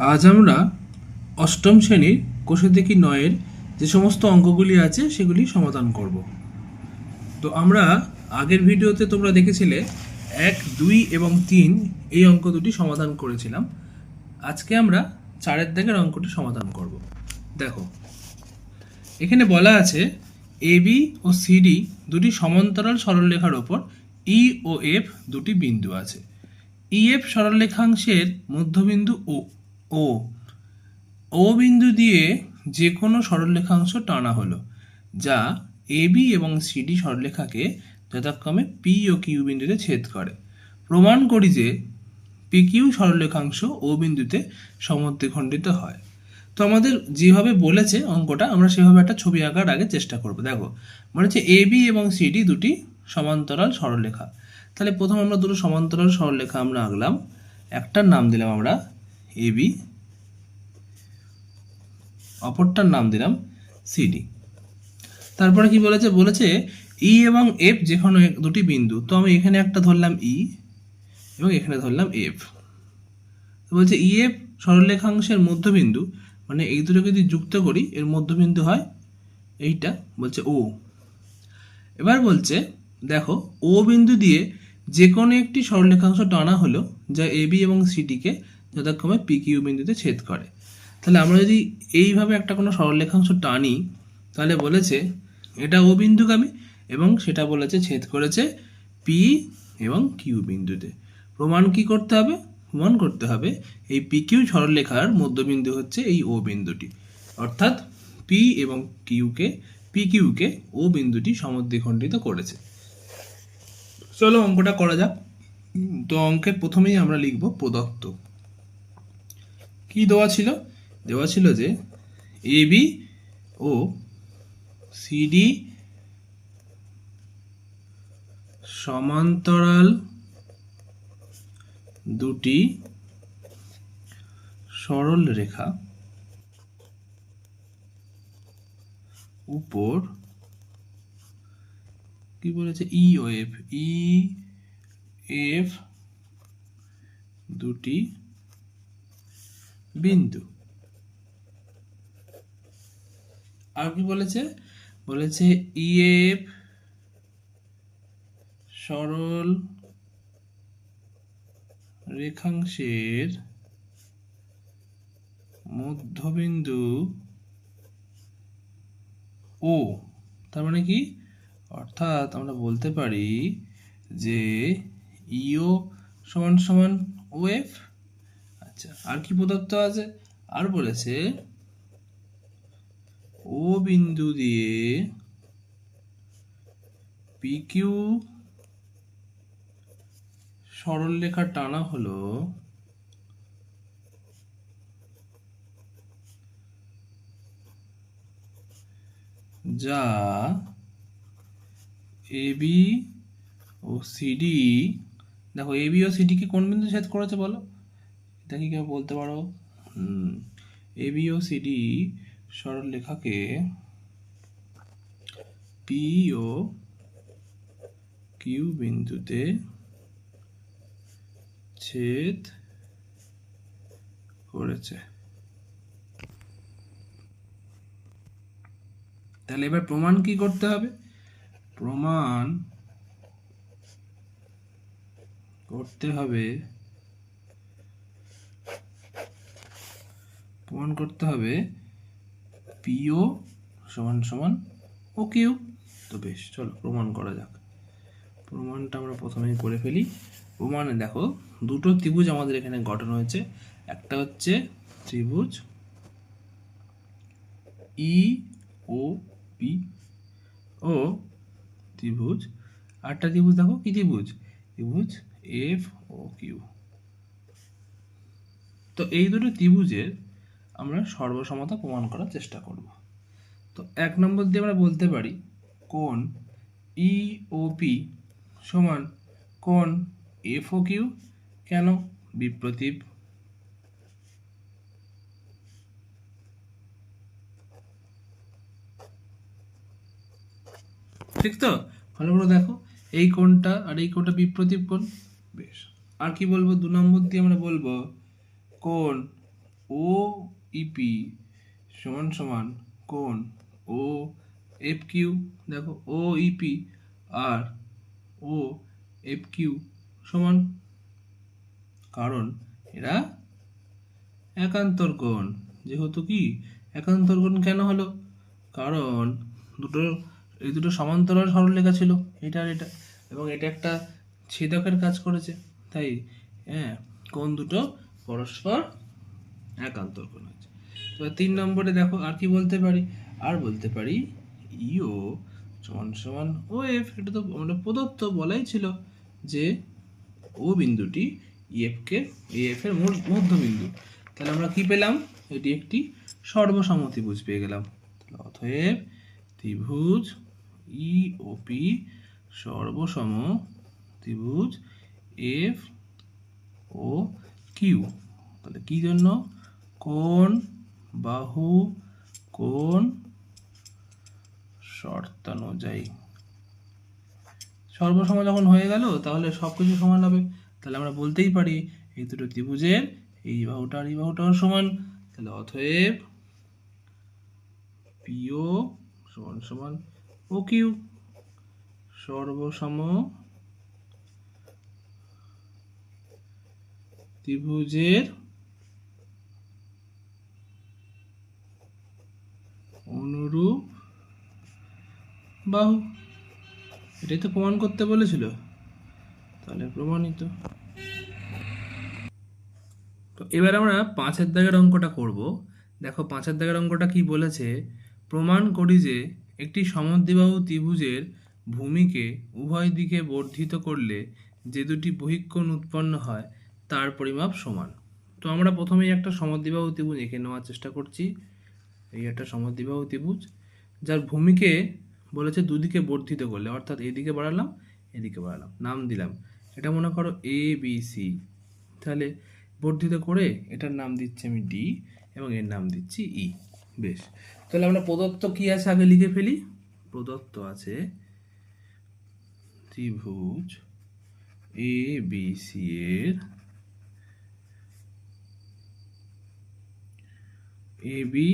আজ আমরা অষ্টম শ্রেণীর কোষে দেখি নয়ের যে সমস্ত অঙ্কগুলি আছে সেগুলি সমাধান করব। তো আমরা আগের ভিডিওতে তোমরা দেখেছিলে 1, 2 এবং 3 এই অঙ্ক দুটি সমাধান করেছিলাম। আজকে আমরা 4-এর দাগের অঙ্কটি সমাধান করব। দেখো, এখানে বলা আছে এবি ও সিডি দুটি সমান্তরাল সরলরেখার ওপর ই ও এফ দুটি বিন্দু আছে। ইএফ সরলরেখাংশের মধ্যবিন্দু ও ও বিন্দু দিয়ে যে কোনো সরলরেখাংশ টানা হলো, যা এবি এবং সিডি সরলরেখাকে যথাক্রমে পি ও কিউ বিন্দুতে ছেদ করে। প্রমাণ করি যে পি কিউ সরলরেখাংশ ও বিন্দুতে সমদ্বিখণ্ডিত হয়। তো আমাদের যেভাবে বলেছে অঙ্কটা, আমরা সেভাবে একটা ছবি আঁকার আগে চেষ্টা করব। দেখো, মানে হচ্ছে এবি এবং সিডি দুটি সমান্তরাল সরলরেখা। তাহলে প্রথম আমরা দুটো সমান্তরাল সরলরেখা আমরা আঁকলাম। একটার নাম দিলাম আমরা এবি, অপরটার নাম দিলাম সিডি। তারপরে কি বলেছে ই এবং এফ যে কোনো দুটি বিন্দু। তো আমি এখানে একটা ধরলাম ই এবং এখানে ধরলাম এফ। বলছে ই এফ সরলরেখাংশের মধ্যবিন্দু, মানে এই দুটোকে যদি যুক্ত করি এর মধ্যবিন্দু হয় এইটা, বলছে ও। এবার বলছে দেখো, ও বিন্দু দিয়ে যে কোনো একটি সরলরেখাংশ টানা হলো, যা এবি এবং সিডিকে যথাক্রমে পি কিউ বিন্দুতে ছেদ করে। তাহলে আমরা যদি এইভাবে একটা কোনো সরলরেখাংশ টানি, তাহলে বলেছে এটা ও বিন্দুগামী এবং সেটা বলেছে ছেদ করেছে পি এবং কিউ বিন্দুতে। প্রমাণ কি করতে হবে? প্রমাণ করতে হবে এই পি কিউ সরলরেখার মধ্যবিন্দু হচ্ছে এই ও বিন্দুটি, অর্থাৎ পি এবং পি কিউকে ও বিন্দুটি সমদ্বিখণ্ডিত করেছে। চলো অঙ্কটা করা যাক। তো অঙ্কের প্রথমেই আমরা লিখব প্রদত্ত। কি দেওয়া ছিল? দেওয়া ছিল যে এবি ও সিডি সমান্তরাল দুটি সরল রেখা উপর কি বলেছে ই ও এফ দুটি বিন্দু। আর কি বলেছে? বলেছে ইএফ সরল রেখাংশের মধ্যবিন্দু ও। তার মানে কি? অর্থাৎ আমরা বলতে পারি যে ইও সমান সমান ও এফ। আচ্ছা, আর কি প্রদত্ত আছে? আর বলেছে ও বিন্দু দিয়ে পি কিউ সরলরেখা টানা হলো, যা এবি ও সিডি। দেখো, এবি ও সিডি কে কোন বিন্দু ছেদ করেছে বলো? এটা কি কেউ বলতে পারো? এবি ও সিডি সরলরেখাকে পি ও কিউ বিন্দুতে ছেদ করেছে। তাহলে এবার প্রমাণ কি করতে হবে? প্রমাণ করতে হবে পিও সমান সমান ও কিউ। তো বেশ, চলো প্রমাণ করা যাক। প্রমাণটা আমরা প্রথমেই করে ফেলি। প্রমাণে দেখো, দুটো ত্রিভুজ আমাদের এখানে গঠন হয়েছে। একটা হচ্ছে ত্রিভুজ ই ও পি ও ত্রিভুজ, আরেকটা ত্রিভুজ দেখো, কি ত্রিভুজ? ত্রিভুজ এফ ও কিউ। তো এই দুটো ত্রিভুজের আমরা সর্বসমতা প্রমাণ করার চেষ্টা করব। তো 1 নম্বর দিয়ে আমরা বলতে পারি কোণ ই ও পি সমান কোণ এফ ও কিউ। কেন? বিপ্রতীপ। ঠিক তো? ভালো করে দেখো, এই কোণটা আর এই কোণটা বিপ্রতীপ কোণ। বেশ, আর কি বলবো? 2 নম্বর দিয়ে আমরা বলবো কোণ ও ইপি সমান সমান কোণ ও এফ কিউ। দেখো ও ইপি আর ও এফ কিউ সমান, কারণ এরা একান্তর কোণ। যেহেতু কি একান্তর কোণ কেন হলো, কারণ এই দুটো সমান্তরাল সরলরেখা ছিল, এটা আর এটা, এবং এটা একটা ছেদকের কাজ করেছে, তাই হ্যাঁ কোণ দুটো পরস্পর একান্তর কোণ হয়েছে। তো 3 নম্বরে দেখো আর কি বলতে পারি, আর বলতে পারি ইও সমান সমান ও এফ। এটা তো আমরা প্রদত্ত বলাই ছিল যে ও বিন্দুটি এফ এর মধ্যবিন্দু। তাহলে আমরা কি পেলাম, এটি একটি সর্বসমত্রিভুজ পেয়ে গেলাম। অতএব ত্রিভুজ ই ও পি সর্বসম ত্রিভুজ এফ ও কিউ। তাহলে কি জন্য, কোণ বাহু কোণ শর্তানুযায়ী। সর্বসম যখন হয়ে গেল তাহলে সব কিছু সমান হবে। তাহলে আমরা বলতেই পারি এই দুটো ত্রিভুজের এই বাহুটা আর এই বাহুটাও সমান। তাহলে অতএব পিও সমান সমান ও কিউ সর্বসম ত্রিভুজের অনুরূপ বাহু। এটাই তো প্রমাণ করতে বলেছিল, তাহলে প্রমাণিত। তো এবার আমরা 5 দাগের অঙ্কটা করব। দেখো 5 দাগের অঙ্কটা কি বলেছে, প্রমাণ করি যে একটি সমদ্বিবাহু ত্রিভুজের ভূমিকে উভয় দিকে বর্ধিত করলে যে দুটি বহিঃকোণ উৎপন্ন হয় তার পরিমাপ সমান। তো আমরা প্রথমেই একটা সমদ্বিবাহু ত্রিভুজ এঁকে নেওয়ার চেষ্টা করছি। এই একটা সমদ্বিবাহু ত্রিভুজ যার ভূমিকে বলেছে দুদিকে বর্ধিত করলে, অর্থাৎ এদিকে বাড়ালাম এদিকে বাড়ালাম, নাম দিলাম এটা মনে করো এ বি সি। তাহলে বর্ধিত করে এটার নাম দিচ্ছি আমি ডি এবং এর নাম দিচ্ছি ই। বেশ, তাহলে আমরা প্রদত্ত কি আছে আগে লিখে ফেলি। প্রদত্ত আছে ত্রিভুজ এ বি সি এর এ বি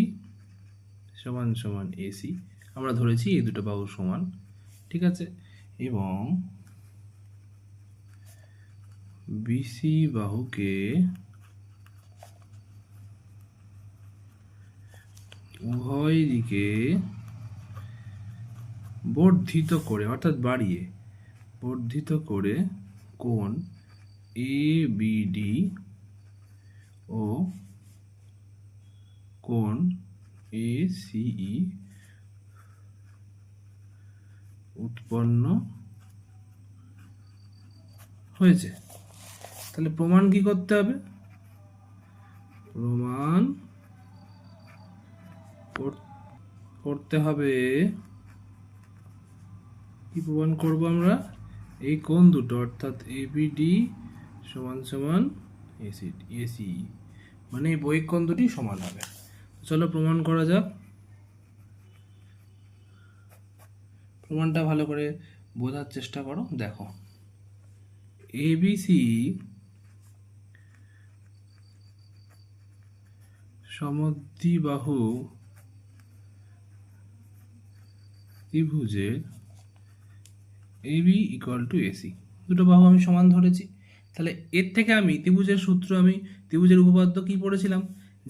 সমান সমান এসি, আমরা ধরেছি এই দুটো বাহু সমান, ঠিক আছে, এবং বিসি বাহুকে উভয় দিকে বর্ধিত করে, অর্থাৎ বাড়িয়ে বর্ধিত করে কোণ এ বি ডি ও কোণ এ সিই উৎপন্ন হয়েছে। তাহলে প্রমাণ কি করতে হবে, প্রমাণ করতে হবে, কি প্রমাণ করব আমরা, এই কোণ দুটো অর্থাৎ এবিডি সমান সমান এসি, মানে এই বহিঃ কোণ দুটি সমান হবে। চলো প্রমাণ করা যাক। প্রমাণটা ভালো করে বোঝার চেষ্টা করো। দেখো এবিসি সমদ্বিবাহু ত্রিভুজের এবি ইকুয়াল টু এসি, দুটো বাহু আমি সমান ধরেছি। তাহলে এর থেকে আমি ত্রিভুজের সূত্র, আমি ত্রিভুজের উপপাদ্য কি পড়েছিলাম,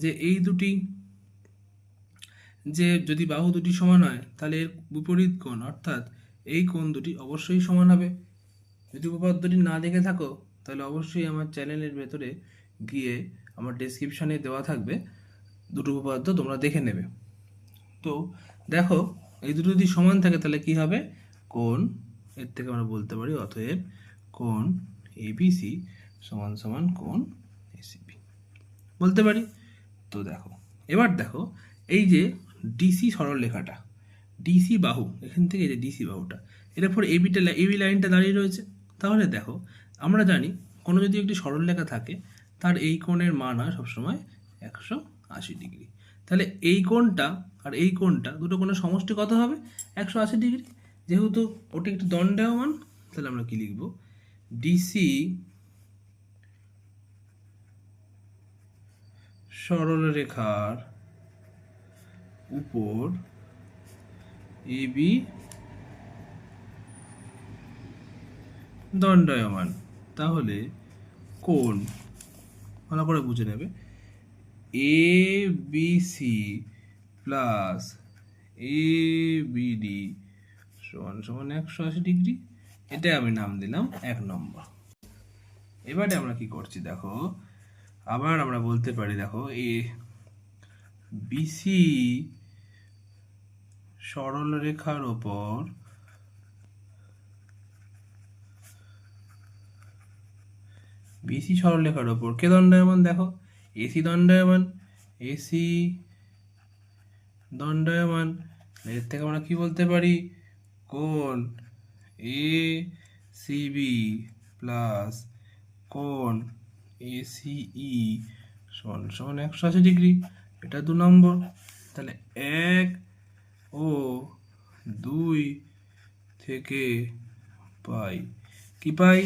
যে এই দুটি, যে যদি বাহু দুটি সমান হয় তাহলে এর বিপরীত কোণ অর্থাৎ এই কোণ দুটি অবশ্যই সমান হবে। যদি উপপাদ্যটি না দেখে থাকো তাহলে অবশ্যই আমার চ্যানেলের ভেতরে গিয়ে আমার ডেসক্রিপশানে দেওয়া থাকবে, দুটো উপপাদ্য তোমরা দেখে নেবে। তো দেখো এই দুটো যদি সমান থাকে তাহলে কি হবে, কোণ, এর থেকে আমরা বলতে পারি অতএব কোণ এবিসি সমান সমান কোণ এসিবি বলতে পারি। তো দেখো এবার দেখো এই যে ডিসি সরলরেখাটা, ডিসি বাহু, এখান থেকে এই যে ডিসি বাহুটা, এর উপর এবি লাইনটা দাঁড়িয়ে রয়েছে। তাহলে দেখো আমরা জানি কোনো যদি একটি সরলরেখা থাকে তার এই কোণের মান হয় সবসময় 180 ডিগ্রি। তাহলে এই কোণটা আর এই কোণটা দুটো কোণের সমষ্টি কত হবে, 180 ডিগ্রি। যেহেতু ওটি একটি দণ্ডায়মান, তাহলে আমরা কি লিখব, ডিসি সরল রেখার উপর এবি দণ্ডায়মান, তাহলে কোণ, ভালো করে বুঝে নেবে, A B C plus A BD সমান সমান 180 ডিগ্রি। এটা আমি নাম দিলাম 1 নম্বর। এবারে আমরা কি করছি দেখো, আবার আমরা বলতে পারি দেখো এ বিসি সরল রেখার ওপর বিসি সরলরেখার ওপর কে দণ্ডায়মান, দেখো এসি দণ্ডায়মান, এসি দণ্ডায়মান। এর থেকে আমরা কি বলতে পারি, কোণ এ সিবি প্লাস কোণ এ সিই সমান সমান 180 ডিগ্রি। এটা 2 নম্বর। তাহলে 1 ও 2 থেকে পাই কি পাই,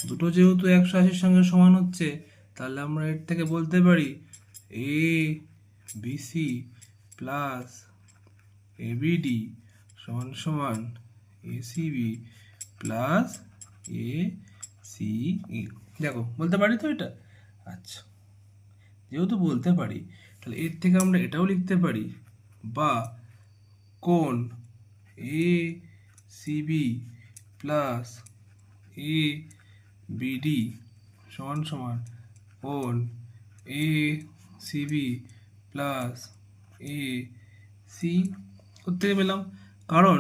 দুটো যেহেতু 180-র সঙ্গে সমান হচ্ছে, তাহলে আমরা এর থেকে বলতে পারি এ বিসি প্লাস এবিডি সমান সমান এসিবি প্লাস এ সিই। দেখো বলতে পারি তো এটা। আচ্ছা, যেহেতু বলতে পারি, তাহলে এর থেকে আমরা এটাও লিখতে পারি, বা কোণ এ সিবি প্লাস এ বিডি সমান সমান কোণ এ সিবি প্লাস এ সি। কোথেকে পেলাম, কারণ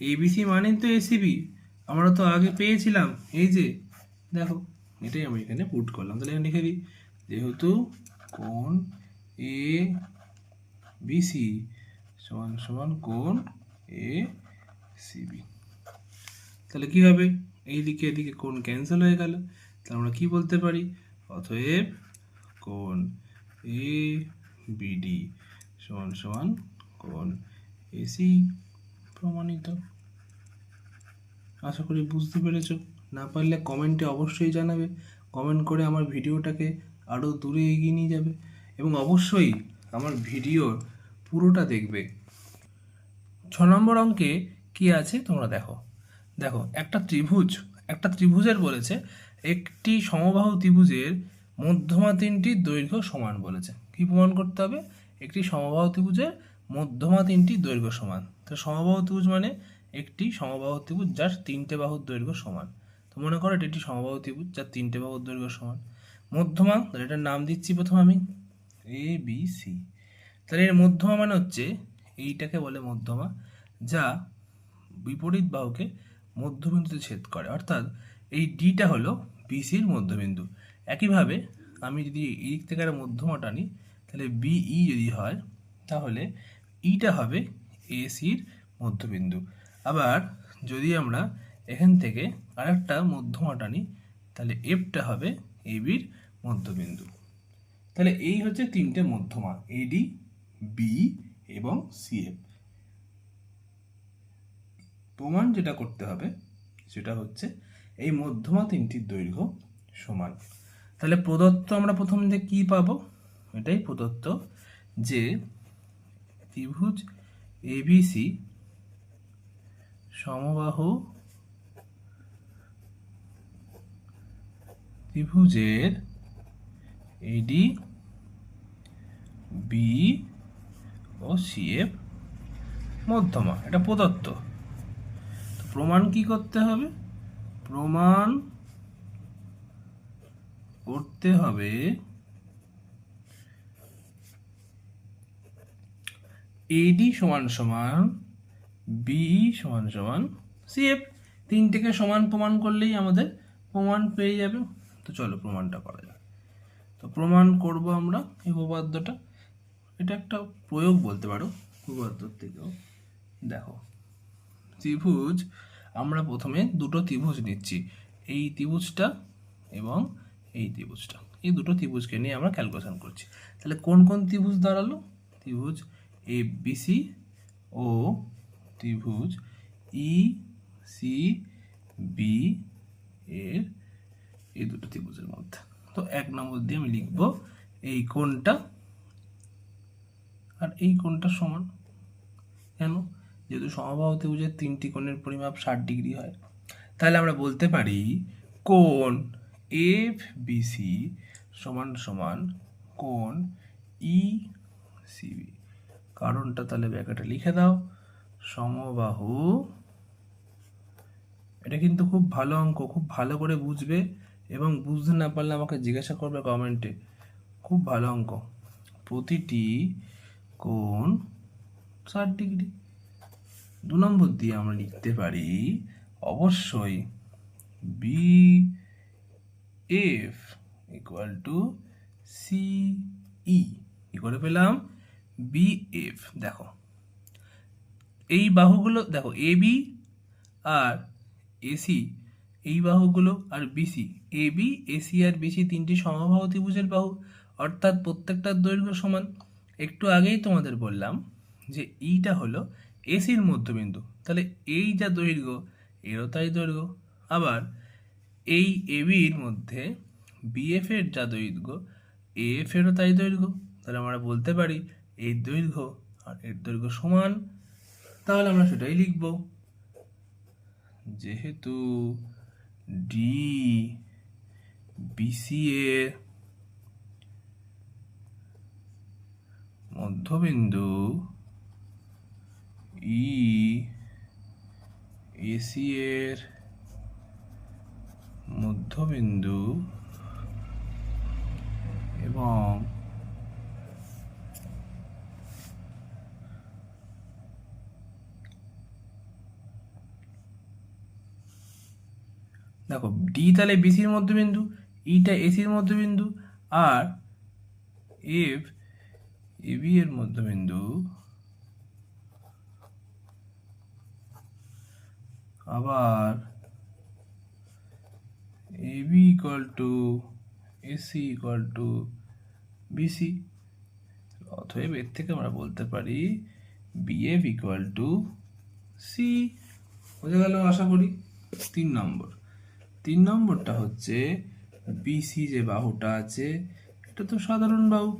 এবিসি মানে তো এসিবি, আমরা তো আগে পেয়েছিলাম, এই যে দেখো, এটাই আমি এখানে পুট করলাম। তাহলে এখানে লিখে দিই, যেহেতু কোণ এ বিসি সমান সমান কোণ এ সিবি, তাহলে কি হবে, এইদিকে এদিকে কোণ ক্যান্সেল হয়ে গেল। তাহলে আমরা কি বলতে পারি, অতএব কোণ এ বিডি সমান সমান কোণ এসি প্রমাণিত। আশা করি বুঝতে পেরেছো। না পারলে কমেন্টে অবশ্যই জানাবে, কমেন্ট করে আমার ভিডিওটাকে আরও দূরে এগিয়ে নিয়ে যাবে, এবং অবশ্যই আমার ভিডিওর পুরোটা দেখবে। 6 নম্বর অঙ্কে কি আছে তোমরা দেখো। দেখো একটা ত্রিভুজের বলেছে, একটি সমবাহু ত্রিভুজের মধ্যমা 3টির দৈর্ঘ্য সমান বলেছে। কি প্রমাণ করতে হবে, একটি সমবাহু ত্রিভুজের মধ্যমা 3টির দৈর্ঘ্য সমান। তো সমবাহু ত্রিভুজ মানে একটি সমবাহু ত্রিভুজ যার 3টে বাহুর দৈর্ঘ্য সমান। তো মনে করো এটি একটি সমবাহু ত্রিভুজ যার 3টে বাহুর দৈর্ঘ্য সমান। মধ্যমা, তাহলে এটার নাম দিচ্ছি প্রথম আমি এ বি সি। তাহলে এর মধ্যমা মানে হচ্ছে, এইটাকে বলে মধ্যমা, যা বিপরীত বাহুকে মধ্যবিন্দুতে ছেদ করে, অর্থাৎ এই ডিটা হলো বিসির মধ্যবিন্দু। একইভাবে আমি যদি এই দিক থেকে একটা মধ্যমা টানি, তাহলে বিই যদি হয়, তাহলে ইটা হবে এসির মধ্যবিন্দু। আবার যদি আমরা এখান থেকে আরেকটা মধ্যমা টানি, তাহলে এফটা হবে এবির মধ্যবিন্দু। তাহলে এই হচ্ছে 3টে মধ্যমা, এডি, বি এবং সিএফ। প্রমাণ যেটা করতে হবে সেটা হচ্ছে এই মধ্যমা 3টির দৈর্ঘ্য সমান। তাহলে প্রদত্ত আমরা প্রথম থেকে কি পাবো, এটাই প্রদত্ত যে ত্রিভুজ এবিসি সমবাহু ত্রিভুজের এডি, বি ও সিএফ মধ্যমা, এটা প্রদত্ত। প্রমাণ কি করতে হবে, প্রমাণ করতে হবে এডি সমান সমান বি সমান সমান সিএফ। 3টেকে সমান প্রমাণ করলেই আমাদের প্রমাণ পেয়ে যাবে। তো চলো প্রমাণটা করা যাক। তো প্রমাণ করব আমরা এই উপপাদ্যটা, এটা একটা প্রয়োগ বলতে পারো উপপাদ্যর থেকেও। দেখো ত্রিভুজ, আমরা প্রথমে দুটো ত্রিভুজ নিচ্ছি, এই ত্রিভুজটা এবং এই ত্রিভুজটা, এই দুটো ত্রিভুজকে নিয়ে আমরা ক্যালকুলেশন করছি। তাহলে কোন কোন ত্রিভুজ দাঁড়ালো, ত্রিভুজ এ বিসি ও ত্রিভুজ ই সি বি এর এই দুটো ত্রিভুজের মধ্যে। তো 1 নম্বর দিয়ে আমি লিখব এই কোণটা আর এই কোণটা সমান। কেন? যেহেতু সমবাহু ত্রিভুজের 3টি কোণের পরিমাপ 60 ডিগ্রি হয়, তাহলে আমরা বলতে পারি কোণ এফ বিসি সমান সমান কোণ ই সিবি। কারণটা তাহলে ব্যাকেটে লিখে দাও, সমবাহু, এটা কিন্তু খুব ভালো অঙ্ক, খুব ভালো করে বুঝবে, এবং বুঝতে না পারলে আমাকে জিজ্ঞাসা করবে কমেন্টে। খুব ভালো অঙ্ক। প্রতিটি কোণ 60 ডিগ্রি। 2 নম্বর দিয়ে আমরা লিখতে পারি অবশ্যই বি এফ ইকুয়াল টু সিই। কি করে পেলাম? B F. দেখো এই বাহুগুলো, দেখো এ বি আর এসি, এই বাহুগুলো, আর বিসি, এ বি এসি আর বিসি 3টি সমবাহু ত্রিভুজের বাহু, অর্থাৎ প্রত্যেকটার দৈর্ঘ্য সমান। একটু আগেই তোমাদের বললাম যে ইটা হলো এসির মধ্যবিন্দু, তাহলে এই যা দৈর্ঘ্য এরও তাই দৈর্ঘ্য। আবার এই এবির মধ্যে বিএফ এর যা দৈর্ঘ্য এএফ এরও তাই দৈর্ঘ্য, তাহলে আমরা বলতে পারি এর দৈর্ঘ্য আর এর দৈর্ঘ্য সমান। তাহলে আমরা সেটাই লিখব, যেহেতু ডি বিসি এর মধ্যবিন্দু, ই এসি এর মধ্যবিন্দু, এবং দেখো ডি তাহলে বিসির মধ্যবিন্দু, ইটা এসির মধ্যবিন্দু, আর এফ এবি এর মধ্যবিন্দু, আবার AB equal to AC equal to BC. অতএব এর থেকে আমরা বলতে পারি বিএফ ইকুয়াল টু সি। বোঝা গেল আশা করি। 3 নম্বরটা হচ্ছে বিসি যে বাহুটা আছে এটা তো সাধারণ বাহু,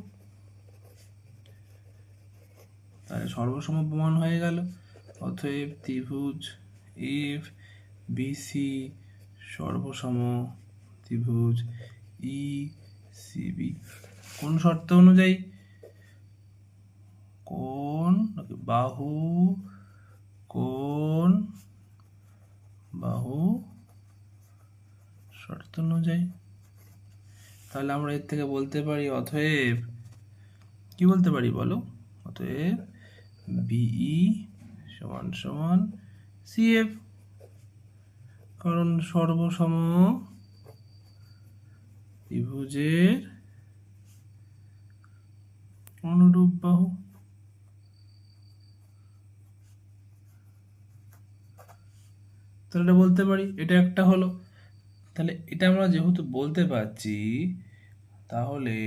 তাহলে সর্বসম প্রমাণ হয়ে গেল। অতএব ত্রিভুজ এফ বিসি সর্বসম ত্রিভুজ ই সিবি। কোন শর্ত অনুযায়ী? কোন বাহু, কোন বাহু শর্ত অনুযায়ী। তাহলে আমরা এর থেকে বলতে পারি, অতএব কি বলতে পারি বলো? অতএব বিই সমান সমান সিএফ, কারণ সর্বসম ত্রিভুজের অনুরূপ বাহু। তাহলে এটা বলতে পারি, এটা একটা হলো। তাহলে এটা আমরা যেহেতু বলতে পারছি, তাহলে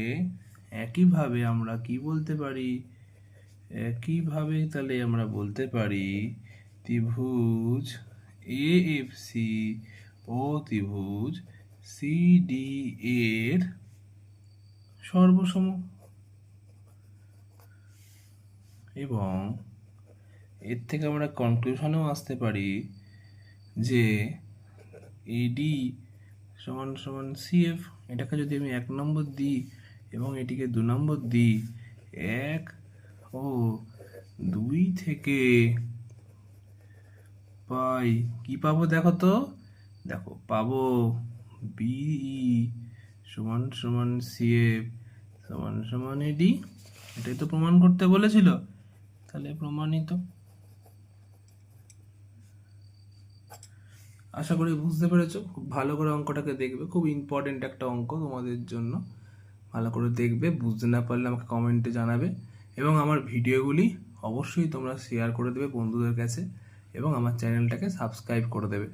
একইভাবে আমরা কি বলতে পারি? একইভাবে তাহলে আমরা বলতে পারি ত্রিভুজ এএফসি ও ত্রিভুজ সিডি এর সর্বসম, এবং এর থেকে আমরা কনক্লুশনেও আসতে পারি যে এডি সমান সমান সিএফ। এটাকে যদি আমি 1 নম্বর দিই এবং এটিকে 2 নম্বর দিই, 1 ও 2 থেকে পাই কি পাবো? দেখো তো, দেখো পাবো বিই সমান সমান সিএফ সমান সমান এডি। এটাই তো প্রমাণ করতে বলেছিল, তাহলে প্রমাণিত। আশা করি বুঝতে পেরেছো। খুব ভালো করে অঙ্কটাকে দেখবে, খুব ইম্পর্টেন্ট একটা অঙ্ক তোমাদের জন্য। ভালো করে দেখবে, বুঝতে না পারলে আমাকে কমেন্টে জানাবে, এবং আমার ভিডিওগুলি অবশ্যই তোমরা শেয়ার করে দেবে বন্ধুদের কাছে, এবং আমার চ্যানেলটাকে সাবস্ক্রাইব করে দেবে।